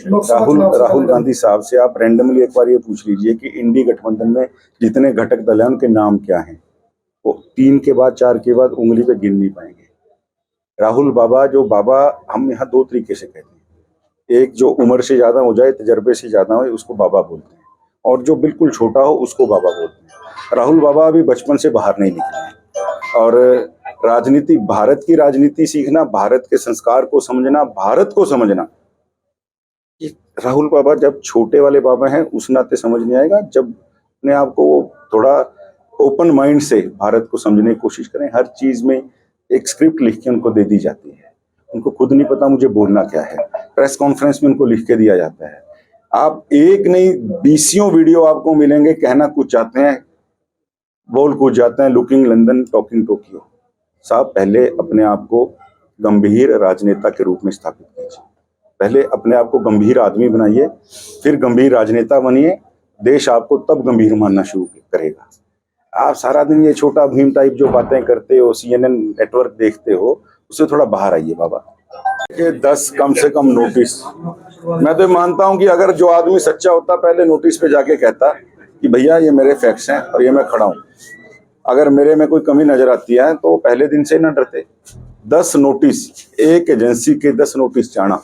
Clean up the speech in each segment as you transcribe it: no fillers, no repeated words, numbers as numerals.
राहुल गांधी साहब से आप रैंडमली एक बार ये पूछ लीजिए कि इंडी गठबंधन में जितने घटक दल हैं उनके नाम क्या हैं। वो 3 के बाद 4 के बाद उंगली पे गिन नहीं पाएंगे। राहुल बाबा, जो बाबा हम यहाँ 2 तरीके से कहते हैं, एक जो उम्र से ज्यादा हो जाए, तजर्बे से ज्यादा हो, उसको बाबा बोलते हैं, और जो बिल्कुल छोटा हो उसको बाबा बोलते हैं। राहुल बाबा अभी बचपन से बाहर नहीं निकले हैं, और राजनीति, भारत की राजनीति सीखना, भारत के संस्कार को समझना, भारत को समझना, राहुल बाबा जब छोटे वाले बाबा हैं उस नाते समझ नहीं आएगा। जब अपने आप को थोड़ा ओपन माइंड से भारत को समझने की कोशिश करें, हर चीज में एक स्क्रिप्ट लिख के उनको दे दी जाती है, उनको खुद नहीं पता मुझे बोलना क्या है, प्रेस कॉन्फ्रेंस में उनको लिख के दिया जाता है। आप एक नहीं 20 वीडियो आपको मिलेंगे, कहना कुछ चाहते हैं, बोल कुछ जाते हैं, लुकिंग लंदन टॉकिंग टोक्यो। साहब, पहले अपने आप को गंभीर राजनेता के रूप में स्थापित कीजिए, पहले अपने आप को गंभीर आदमी बनाइए, फिर गंभीर राजनेता बनिए। देश आपको तब गंभीर मानना शुरू करेगा। आप सारा दिन ये छोटा भीम टाइप जो बातें करते हो, CNN नेटवर्क देखते हो, उससे थोड़ा बाहर आइए बाबा। 10 कम से कम नोटिस, मैं तो मानता हूं कि अगर जो आदमी सच्चा होता पहले नोटिस पे जाके कहता कि भैया ये मेरे फैक्ट्स हैं और ये मैं खड़ा हूं, अगर मेरे में कोई कमी नजर आती है तो पहले दिन से न डरते। 10 नोटिस, एक एजेंसी के 10 नोटिस जाना,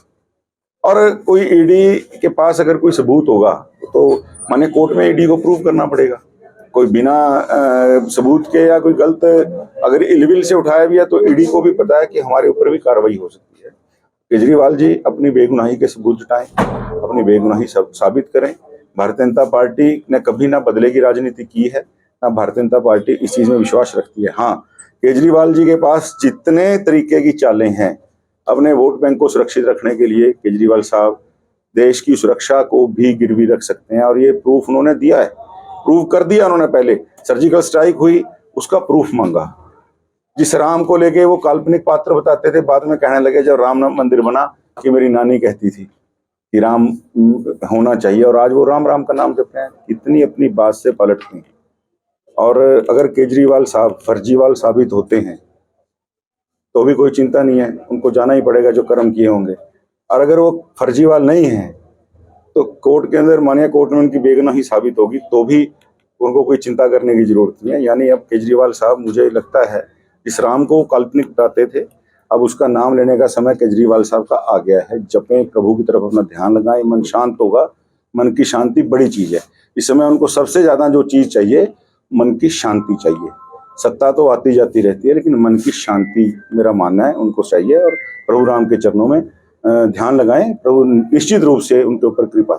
और कोई ईडी के पास अगर कोई सबूत होगा तो माने कोर्ट में ईडी को प्रूव करना पड़ेगा। कोई बिना सबूत के या कोई गलत अगर इलविल से उठाया भी है तो ईडी को भी पता है कि हमारे ऊपर भी कार्रवाई हो सकती है। केजरीवाल जी अपनी बेगुनाही के सबूत जुटाएं, अपनी बेगुनाही साबित करें। भारतीय जनता पार्टी ने कभी ना बदले की राजनीति की है, ना भारतीय जनता पार्टी इस चीज में विश्वास रखती है। हाँ, केजरीवाल जी के पास जितने तरीके की चालें हैं अपने वोट बैंक को सुरक्षित रखने के लिए, केजरीवाल साहब देश की सुरक्षा को भी गिरवी रख सकते हैं, और ये प्रूफ उन्होंने दिया है, प्रूव कर दिया उन्होंने। पहले सर्जिकल स्ट्राइक हुई, उसका प्रूफ मांगा। जिस राम को लेके वो काल्पनिक पात्र बताते थे, बाद में कहने लगे जब राम मंदिर बना कि मेरी नानी कहती थी कि राम होना चाहिए, और आज वो राम राम का नाम जपते हैं। इतनी अपनी बात से पलटते हैं। और अगर केजरीवाल साहब फर्जीवाल साबित होते हैं तो भी कोई चिंता नहीं है, उनको जाना ही पड़ेगा जो कर्म किए होंगे। और अगर वो फर्जीवाल नहीं है तो कोर्ट के अंदर, मानिए कोर्ट में उनकी बेगुनाही साबित होगी, तो भी उनको कोई चिंता करने की जरूरत नहीं है। यानी अब केजरीवाल साहब, मुझे लगता है इस राम को काल्पनिक बताते थे, अब उसका नाम लेने का समय केजरीवाल साहब का आ गया है। जपें, प्रभु की तरफ अपना ध्यान लगाएं, मन शांत होगा। मन की शांति बड़ी चीज है। इस समय उनको सबसे ज्यादा जो चीज चाहिए, मन की शांति चाहिए। सत्ता तो आती जाती रहती है, लेकिन मन की शांति मेरा मानना है उनको चाहिए, और प्रभु राम के चरणों में ध्यान लगाएं। प्रभु निश्चित रूप से उनके ऊपर कृपा